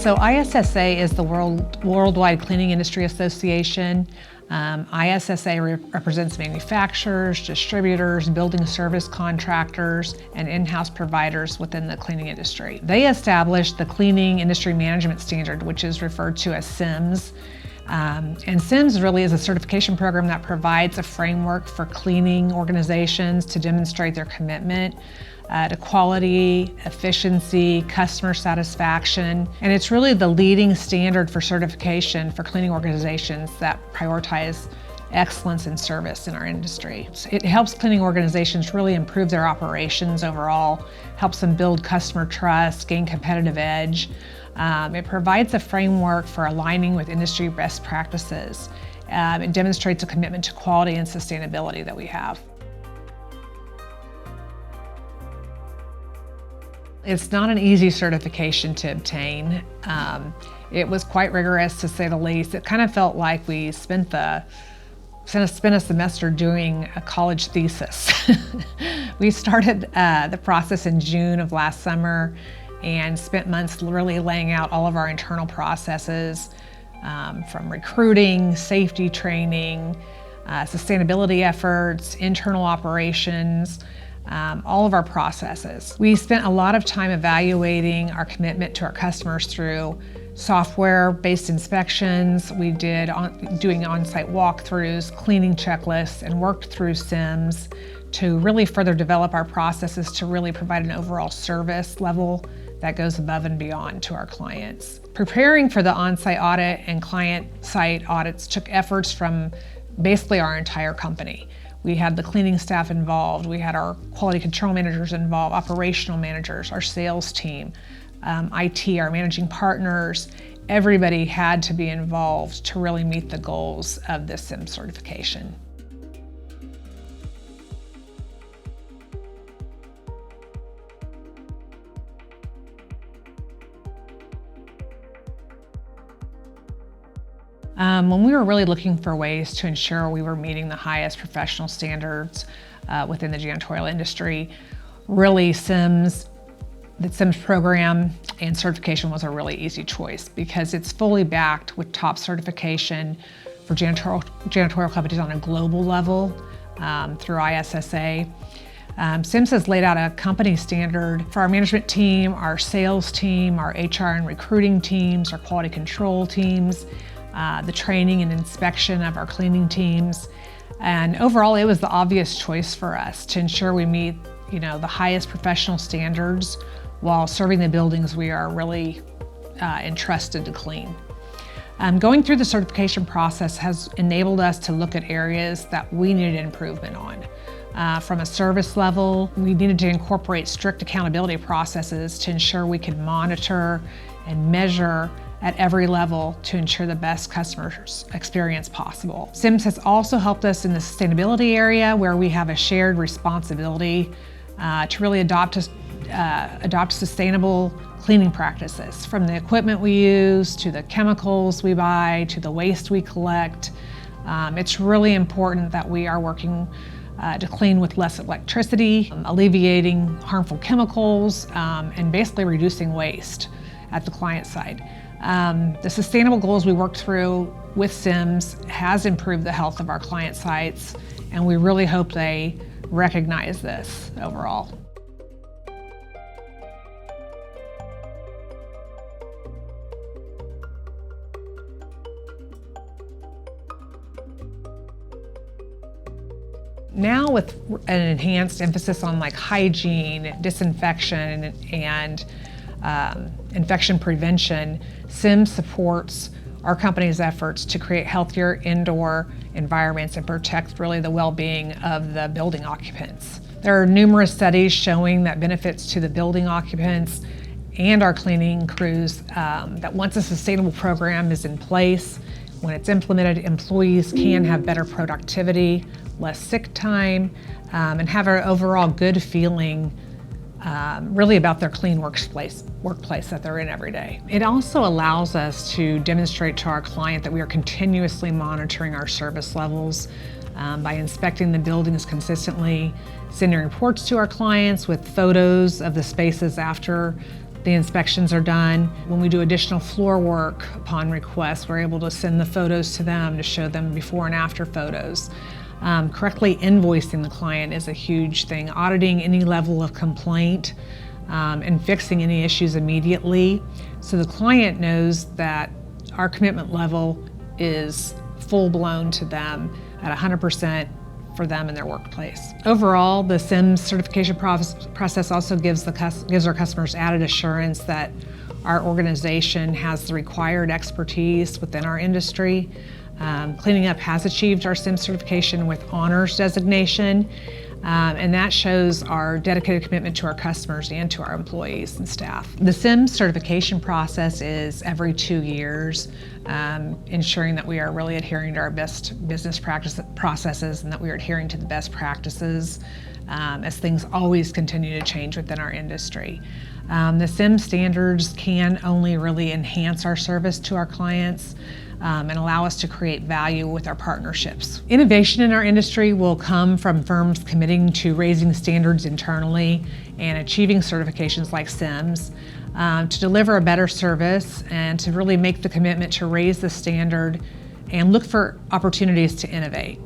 So ISSA is the Worldwide Cleaning Industry Association. ISSA represents manufacturers, distributors, building service contractors, and in-house providers within the cleaning industry. They established the Cleaning Industry Management Standard, which is referred to as CIMS. And CIMS really is a certification program that provides a framework for cleaning organizations to demonstrate their commitment to quality, efficiency, customer satisfaction. And it's really the leading standard for certification for cleaning organizations that prioritize excellence in service in our industry. It helps cleaning organizations really improve their operations overall, helps them build customer trust, gain competitive edge. It provides a framework for aligning with industry best practices. It demonstrates a commitment to quality and sustainability that we have. It's not an easy certification to obtain. It was quite rigorous, to say the least. It kind of felt like we spent a semester doing a college thesis. We started the process in June of last summer and spent months really laying out all of our internal processes, from recruiting, safety training, sustainability efforts, internal operations, all of our processes. We spent a lot of time evaluating our commitment to our customers through software-based inspections. We did doing on-site walkthroughs, cleaning checklists, and worked through CIMS to really further develop our processes to really provide an overall service level that goes above and beyond to our clients. Preparing for the on-site audit and client site audits took efforts from basically our entire company. We had the cleaning staff involved, we had our quality control managers involved, operational managers, our sales team, IT, our managing partners. Everybody had to be involved to really meet the goals of this CIMS certification. When we were really looking for ways to ensure we were meeting the highest professional standards within the janitorial industry, really the CIMS program and certification was a really easy choice because it's fully backed with top certification for janitorial companies on a global level through ISSA. CIMS has laid out a company standard for our management team, our sales team, our HR and recruiting teams, our quality control teams, the training and inspection of our cleaning teams. And overall, it was the obvious choice for us to ensure we meet, the highest professional standards while serving the buildings we are really entrusted to clean. Going through the certification process has enabled us to look at areas that we needed improvement on. From a service level, we needed to incorporate strict accountability processes to ensure we could monitor and measure at every level to ensure the best customer experience possible. CIMS has also helped us in the sustainability area where we have a shared responsibility to really adopt sustainable cleaning practices, from the equipment we use, to the chemicals we buy, to the waste we collect. It's really important that we are working to clean with less electricity, alleviating harmful chemicals, and basically reducing waste at the client side. The sustainable goals we worked through with CIMS has improved the health of our client sites, and we really hope they recognize this overall. Now with an enhanced emphasis on hygiene, disinfection, and infection prevention, CIMS supports our company's efforts to create healthier indoor environments and protect really the well-being of the building occupants. There are numerous studies showing that benefits to the building occupants and our cleaning crews, that once a sustainable program is in place, when it's implemented, employees can have better productivity, less sick time, and have an overall good feeling really about their clean workplace that they're in every day. It also allows us to demonstrate to our client that we are continuously monitoring our service levels by inspecting the buildings consistently, sending reports to our clients with photos of the spaces after the inspections are done. When we do additional floor work upon request, we're able to send the photos to them to show them before and after photos. Correctly invoicing the client is a huge thing. Auditing any level of complaint and fixing any issues immediately, so the client knows that our commitment level is full-blown to them at 100% for them in their workplace. Overall, the CIMS certification process also gives our customers added assurance that our organization has the required expertise within our industry. Cleaning Up has achieved our CIMS certification with honors designation, and that shows our dedicated commitment to our customers and to our employees and staff. The CIMS certification process is every 2 years, ensuring that we are really adhering to our best business processes and that we are adhering to the best practices as things always continue to change within our industry. The CIMS standards can only really enhance our service to our clients and allow us to create value with our partnerships. Innovation in our industry will come from firms committing to raising standards internally and achieving certifications like CIMS to deliver a better service and to really make the commitment to raise the standard and look for opportunities to innovate.